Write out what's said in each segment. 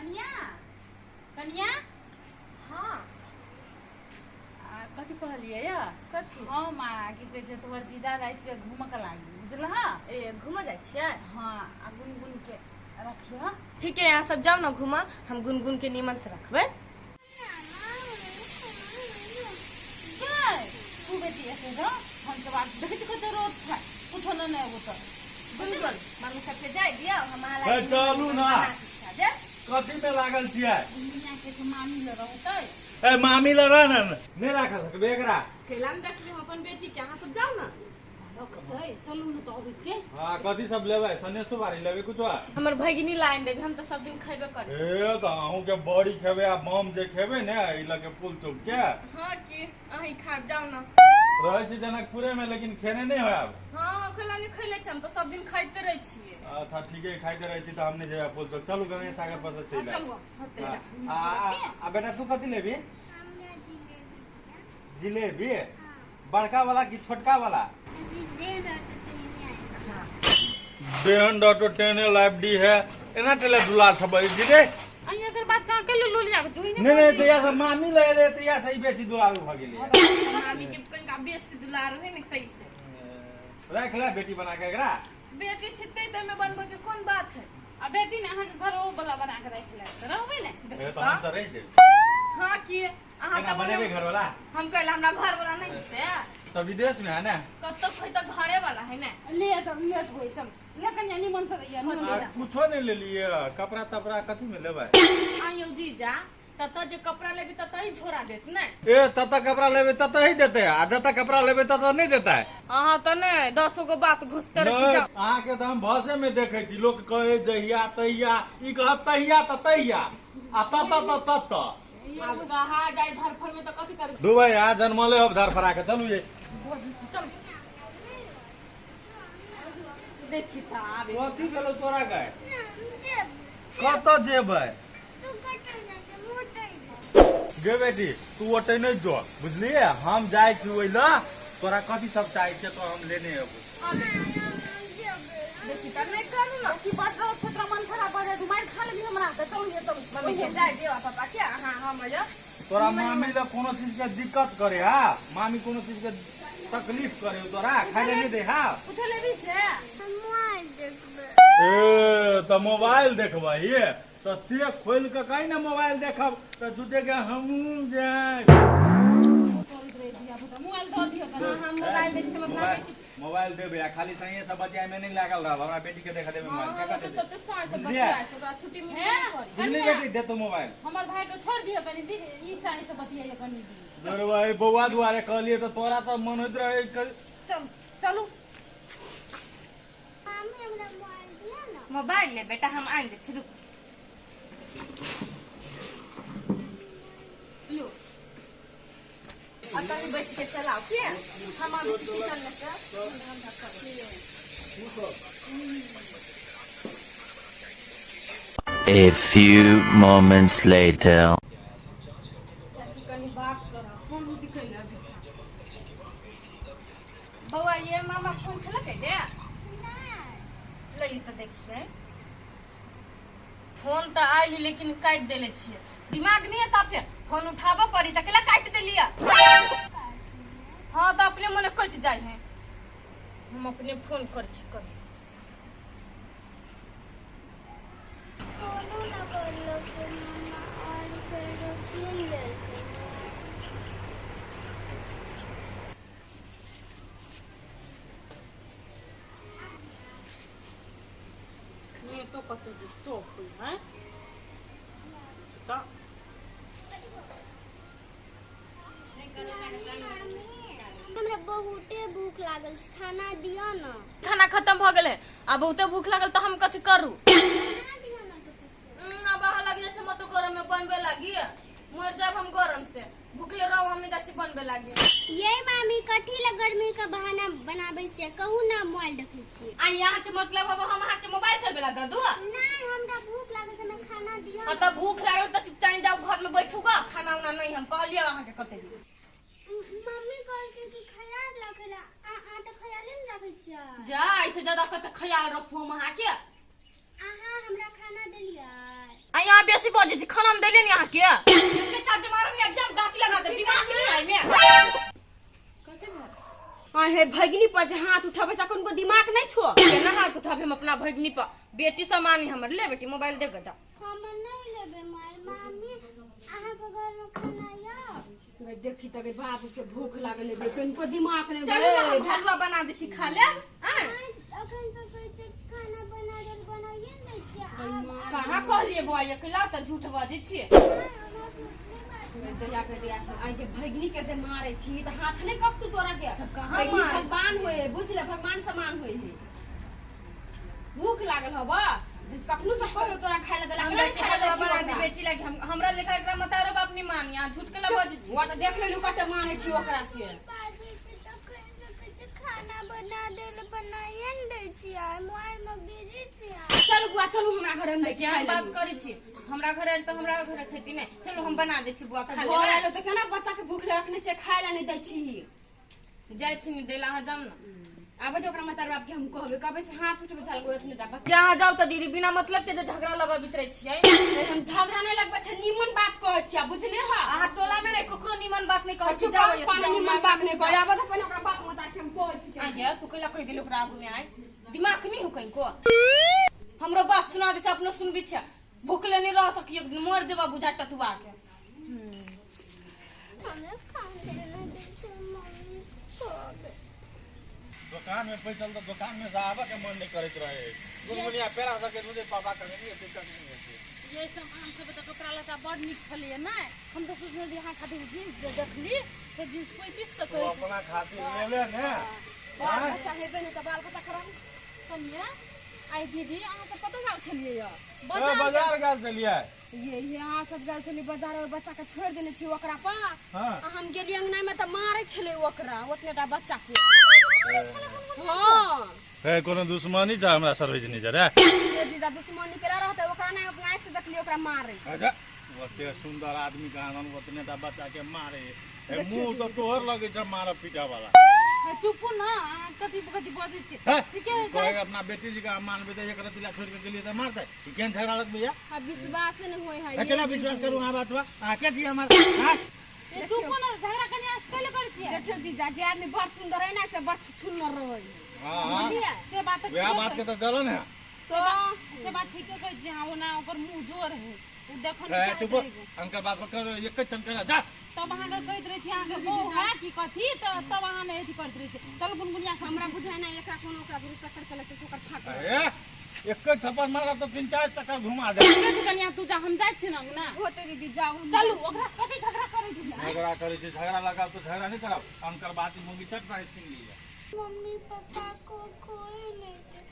कन्या कन्या हाँ कथी कहलिए या कथी हाँ माँ की कहे छै तोहर जीजा जाय छै घूमऽ के लागी बुझलह ए घूम जाए छियै हाँ आ गुनगुन के रखियो ठीक है यहाँ सब जाओ ना घूमा हम गुनगुन के नीमन से रखबे तू बेटी ऐसे जो हम सब आज देखे छी कते रोज छै कुछो न वो तो गुनगुन मम्मी सबके जाए दिया हमारा ए, चलू ना। जे कथी में लागल छियै दुनिया के तो मामी ल रहतै ए मामी ल रह न नहीं रख सकबे एकरा खेला में देख लियो अपन बेटी के यहाँ सब जाओ ना रखतै चलू न तो अबै छी हां कथी सब लेबै सनेसो बारी लेबै कुछो हमर भगिनी लाइन देबे हम तो सब दिन खैबे करे ए त अहूं के बड़ी खेबै आ बम जे खेबै ने ई लगे फूल चौक के हाँ की अहीं खाब जाओ ना रहै छी जनकपुरे में लेकिन खेने नहीं होब हाँ खेला नहीं खैले छी हम तो सब दिन खाइते रहे छिए अच्छा ठीक है खाइते रहै छी त हम नहीं जेबै फूल चौक चलू गणेश सागर पर से चल चलू होते जा आ बेटा तू कथी लेबी जिलेबी बड़का वाला कि छोटका वाला बेहन डॉटो टेने लाइफ डी है एना चले दुलार सब जी रे आई अगर बात कहाँ के लुलु लिया जोई नहीं नहीं तो से मामी ले रे तो या सही बेसी दुलार भ गेली मामी के कहीं बेसी दुलार है नहीं तैसे रख ले बेटी बना के एकरा बेटी छिते ते में बनबे के कौन बात है आ बेटी ने अहाँ के घर ओ वाला बना के रख ले रहबै ने ए तो हम सब रही जे हाँ की अहाँ एना तो बनेबे घर वाला हम कहले हमरा घर वाला नहीं से तो विदेश में है ना कतो खोई तो घरे वाला है ना ले तो लेट होई चल ले कन्या निमन से रहिया निमन से जा कुछो नहीं ले लिए कपड़ा तपड़ा कथी में लेबै आयो जीजा तत जे कपड़ा लेबी तत ही झोरा देत ने ए तत कपड़ा लेबे तत ही देते है आ जत कपड़ा लेबे तत नहीं देता है अहाँ तो ने 10 गो बात घुसते रह जाओ अहाँ के तो हम भाषे में देखे छी लोग कहे जहिया तहिया ई कहत तहिया त तहिया आ तत तत अब कहा जाए धरफर में तो कथी कर दुबई आ जन्मले अब धर फरा के चलू ये चल देखी ता आबे कथी भेलो तोरा गए कत जेबै गे बेटी तू ओटे नहीं जो बुझलिए हम जाए छी ओइ ला तोरा कथी सब चाहिए छै तो हम लेने एबो देखी ता नहीं करू ना की बात रहो छोटा मन खराब पड़ जाए मार खा लेबी हमरा त चल ये तो मम्मी के जाए दियो पापा के हां हम जा तोरा मामी ला कोनो चीज के दिक्कत करे हा मामी कोनो चीज के तकलीफ करे तोरा खाए नहीं दे हा उठे लेबी से ए तो मोबाइल देखबै ये तो से खोल के कहीं ना मोबाइल देखब तो झूठे के हम जाए मोबाइल दो दियो हां हम मोबाइल देख हम अपना बेटी मोबाइल देबे आ खाली सही सब बतिया में नहीं लागल रहब हमरा बेटी के देखा देबे मोबाइल के तो तो साथ से बतिया ओकरा छुट्टी मिल बुझली बेटी दे तो मोबाइल हमर भाई के छोड़ दियो कनी दी ई साई से बतिया कनी दी अरे भाई बउआ दुआरे कहलिए तो तोरा तो मन होइत रहे चल चलू मोबाइल ले बेटा हम आन दे छी रुक लो आता बैठ के चलाओ क्या हम आगे चलने से A few moments later. कनी बात करा फोन दिखै ले बउआ ये मामा फोन छला के दे लई त देखिए फोन त आइल लेकिन काट देले छिए दिमाग नहीं है साफे फोन उठाबो पड़ी त केला काट देलिया हां त अपने मने कट जाय है हम अपने फोन कर छी कर ये तो कत स्टॉप हुई है तो हमरा बहुते भूख लागल छै खाना दियो न खाना खत्म भ गेल है अब बहुते भूख लागल त हम कथि करू ना बाहर लग जाय छै मत गरम में बनबे लागी मर जाब हम गरम से भूखले रहो हम नहीं जाय छी बनबे लागी ये मामी कथी ल गर्मी के बहाना बनाबै छै कहू ना मोबाइल देखै छी आ यहाँ के मतलब अब हम अहाँ के मोबाइल चलबे ला दू नहीं हमरा भूख लागल छै हमरा खाना दियो हां त भूख लागल त चुपचाप जाओ घर में बैठू ग खाना उना नहीं हम कहलिए अहाँ के कते दी मम्मी कहल के कि ख्याल रखेला आ त ख्याले न रखै छै जा ऐसे ज्यादा कत ख्याल रखू हम अहाँ के अहाँ हमरा खाना देलियै आ यहाँ बेसी बजे छी खाना में देले नहीं आके के चार्ज मारम एग्जाम दांत लगा दे दिमाग नहीं आई में कहते ना हां हे भगनी पर जे हाथ उठाबे सकोन को दिमाग नहीं छो केना हाथ उठाबे हम अपना भगनी पर बेटी सामान हमर ले बेटी मोबाइल दे जा हम नहीं लेबे मार मम्मी अहाँ के घर में खाना या वे देखी तबे बाबू के भूख लागल है बेकन को दिमाग नहीं चलो हम हलवा बना दे छी खा ले अखन से कहै छै खाना बनाइए नहीं छियै कहां कहलिए बुआ अकेला त झूठ बाजै छिए दया कर दिया से आई के भगनी के जे मारे छी त हाथ नहीं कब तू तोरा के कहां भगवान होए बुझले भगवान समान होए है भूख लागल हबा कखनु से कहियो तोरा खाय ले देला हमरा हलवा बना दे बेटी लागे हमरा लेखा एकरा मतारो बाप नहीं मानिया झूठ के बाजै छी वो त देख लेलु कते माने छी ओकरा से खाना बनाइए नहीं दै छियै मोबाइल में बिजी छियै चल बुआ चलू हमरा घर में क्या बात करै छी हमरा घर आइल त हमरा घर खेती नहीं चलो हम बना दे छी बुआ खा घर ले आलो त केना बच्चा के भूख रखने से खाय ला नहीं दै छी जाय छी नहीं देला जाऊ ना आबे जो ओकरा मतार बाप के हम कहबे कबे से हाथ उठबे चल गो इतने टा जहाँ जाओ त दीदी बिना मतलब के जे झगड़ा लगा बितरै छियै हम झगड़ा नहीं लगबे छ निमन बात कहै छी बुझले हा आहा टोला में नहीं ककरो निमन बात नहीं कहै छी चुप पानी निमन बात नहीं कहै आबे त पहिले ओकरा बाप मतार के हम कहै छी आगे तू कइला कहि दिल ओकरा आगू में आइ दिमाग नहीं हो कहीं को हमरो बात सुना दे छ अपनो सुनबी छ भूखले नहीं रह सकिए मर जेबा बुझा टटुआ के हमरा खाना नहीं दै छियै मम्मी कहबे दुकान में पैसा तो दुकान में साहब के मन नहीं करत रहे गुनगुनिया पेरा सके मुझे पापा करे नहीं दिक्कत नहीं होती ये सामान सब तो कपड़ा लता बड़ निक छलिए ना हम तो सोचने रही यहाँ खातिर जींस दे देखली से जींस 3500 तो अपना खातिर ले ले ने बाल बच्चा हेबे नहीं त बाल बच्चा खराब सुनिए आई दीदी अहाँ सब कतौ जाउ छलिए या बाजार गल चलिए ये यहाँ सब गल छली बाजार और बच्चा के छोड़ देने छी ओकरा पा हां हम गेली अंगना में त मारे छले ओकरा ओतनेटा बच्चा के हां है कोनो दुश्मनी छ हमरा सर्विस नहीं जरे ये जीजा दुश्मनी केला रहते ओकरा नहीं अपना आंख से देखली ओकरा मारे अच्छा ओते सुंदर आदमी का आनंद ओतनेटा बच्चा के मारे ए मुंह तो तोहर लगे छ मारा पीटा वाला चुप ना कथि कथि बजै छी ठीक है कोई अपना बेटी जी का मान बेटे एक रतिला छोड़ के लिए त मारते केन झगड़ा लग भैया अब विश्वास नहीं होय है अकेला विश्वास करूं आ बात बा आ के थी हमार हां चुप ना झगड़ा कनी आज कइले करै छी देखियो जीजा जे आदमी बड़ सुंदर है ना से बड़ छुछुन्नर रहे हां से बात वह बात के तो जलन है तो से बात ठीक है जे हां वो ना ओकर मुंह जोर है उ देखो ए नहीं तू अंकल बात कर एक चंकला जा तब अहाँ के कहत रही थी अहाँ के बहू है कि कथी तो तब अहाँ ने एथी करत रही थी चल गुनगुनिया से हमरा बुझाय ना एकरा कोनो ओकरा गुरु चक्कर चले से ओकर फाट ए एक थप्पड़ मारा तो 3-4 चक्कर घुमा दे कनिया तू जा हम जाय छी ना होते दीदी जाओ चलू ओकरा कथी झगड़ा करै छी झगड़ा करे छे झगड़ा लगा तो झगड़ा नहीं करब अंकल बात मुंगी चट पाए छीन लिया मम्मी पापा को कोई नहीं थे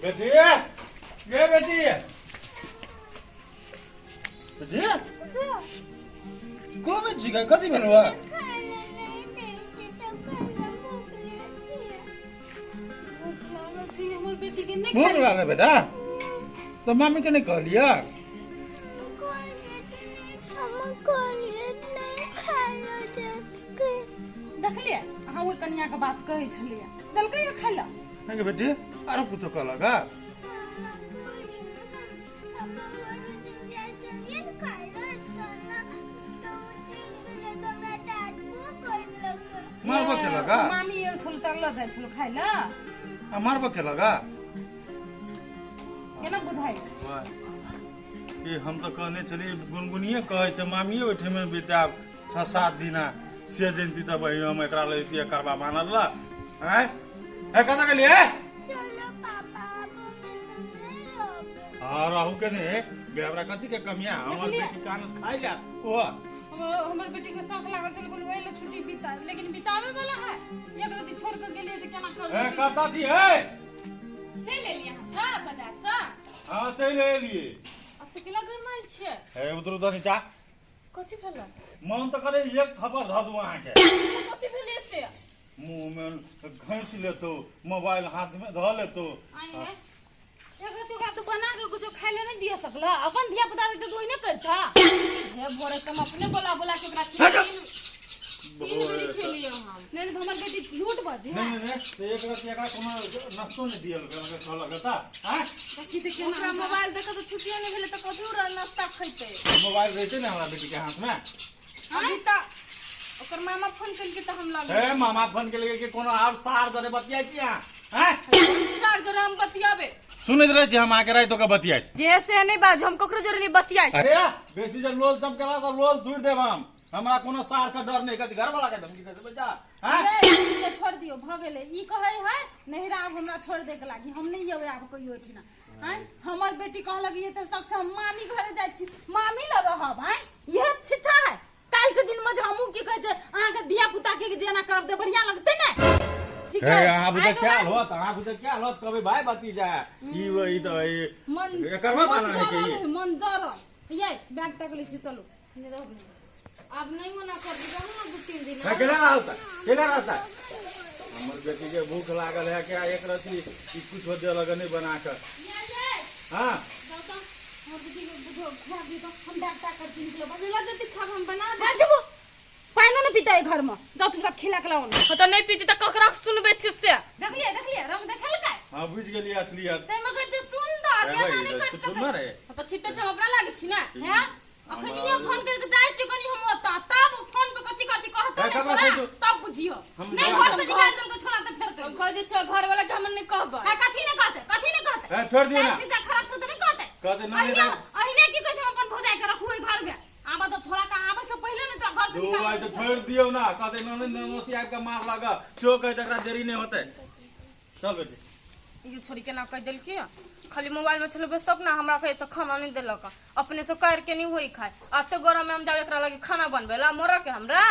बेटी ये बेटी बेटी कौन छी का कथी बनवा खाना नहीं दै छै तो खाना भूख ले हमर बेटी के नहीं भूख लागल बेटा तो मम्मी के नहीं कहलिया हम कहलिए नहीं खाना दे देखलिए अहाँ ओइ कन्या के बात कहै छलिए देलकै खाइला नहीं बेटी आरो कुछ कहलगा मारबो के लगा मामी एल छल तगला जाय छल खाइला मारबो के लगा केना बुझाइ ये हम तो कहने चली गुनगुनिए कहे छे मामी ओठे में बिताब 6-7 दिना से जयंती तब हम एकरा लइतिया करबा मानल ला हैं ए कता के लिए चलो पापा नहीं रहो हां रहू के ने बेवरा कथी के कमिया हमर बेटी कान खाइ जा ओ हमर बेटी के शौक लागल चल बोलबै ले छुट्टी बिता लेकिन बितावे वाला है एक रति छोड़ के गेलिए त केना कर ए कता थी है चल एलिए हां सब बाजार से हां चले लिए अब तो केला गरमाइल छे ए उधर नीचा कथि भेला मन तो करे एक थप्पड़ ध दू अहाँ के कथि भेले से मुंह में घैस लेतो मोबाइल हाथ में ध लेतो आइए एगो तो बना के कुछ खाइले नहीं दिया सकला अपन धिया पुता के तो दोई नहीं करता हे भोरे तुम अपने बोला के ओकरा 3 बेरी खेलिए हम नहीं तो हमार बेटी झूठ बाजे है नहीं तो एक रति एकरा कोनो नाश्तो नहीं दियल के कहलक ता हैं देखी ते के ओकरा मोबाइल देखा तो छुट्टियां नहीं भेले तो कथि उरा नाश्ता खैते मोबाइल रहते ना हमरा बेटी के हाथ में अभी तक ओकर मामा फोन करके तो हम लगे ए मामा फोन के लगे कि कोनो और सार जरे बतियाई छी हैं सर जरा हम बतियाबे सुनैत रहे छी हम आके रात के बतियाई जैसे नहीं बाजू हम ककरो जरे नहीं बतियाई अरे बेसी जे लोल चमकेला तो लोल दूर देब हम हमरा कोनो सार से डर नहीं कति घर वाला के धमकी दे बेटा हैं ये छोड़ दियो भ गेले ई कहै है नहिरा अब हमरा छोड़ दे के लागी हम नहीं जेबै आब कहियो ठिना हैं हमर बेटी कहलक ये त सक से हम मामी घरे जाय छी मामी ल रहब हैं ये छिछा है काल के दिन में जे हमहू की कहै छै अहाँ के धिया पुता के जेना करब ते बढ़िया लगते ने ठीक है अहाँ बुझे क्या होत अहाँ बुझे क्या होत कभी भाई बती जाए ई तो ई मन करवा पाना है कि मन जर ये बैग तक ले छी चलो ने रहब अब नहीं मना कर दी ना 2-3 दिन केला रहता हमर बेटी के भूख लागल है क्या एक रति ई कुछ हो दे लगने बना कर हां हमर बेटी के बुझो खा दी तो हम बैग तक कर 3 किलो बनेला जति खाब हम बना दे जब पानी न पीता है घर में जाओ तुमका खिला के लाओ हो तो नहीं पीती तो ककरा सुनबे छी से देखलिए रंग देखल का हां बुझ गेली असलियत ते में कहते सुंदर या नहीं कर कुछ सुंदर है तो छिट्टे छ अपना लागे छी ना हैं अखनिया फोन करके जाय छी कनी हम ओता तब फोन पे कथि कथि कहत तब बुझियो नहीं घर से निकाल दम को छोड़ा तो फिर हम कह दे छ घर वाला के हम नहीं कहब है कथि नहीं कहते है छोड़ दियो ना चीज खराब से तो नहीं कहते कहते नहीं अहिने की कहै छै अपन भौजाई के रखू घर में आबा तो छोड़ा का आबे से पहले नहीं तो घर से दो निकाल भाई तो छोड़ दियो ना कहते नोसी आके मार लगा चो कहे तकरा देरी नहीं होते चल बेटी ये छोरी के ना कह देल की खाली मोबाइल में चलो व्यस्त अपना हमरा कहे से खाना नहीं देलक अपने से कर के नहीं होई खाए अब तो गरम में हम जावे एकरा लगे खाना बनबेला मोरा के हमरा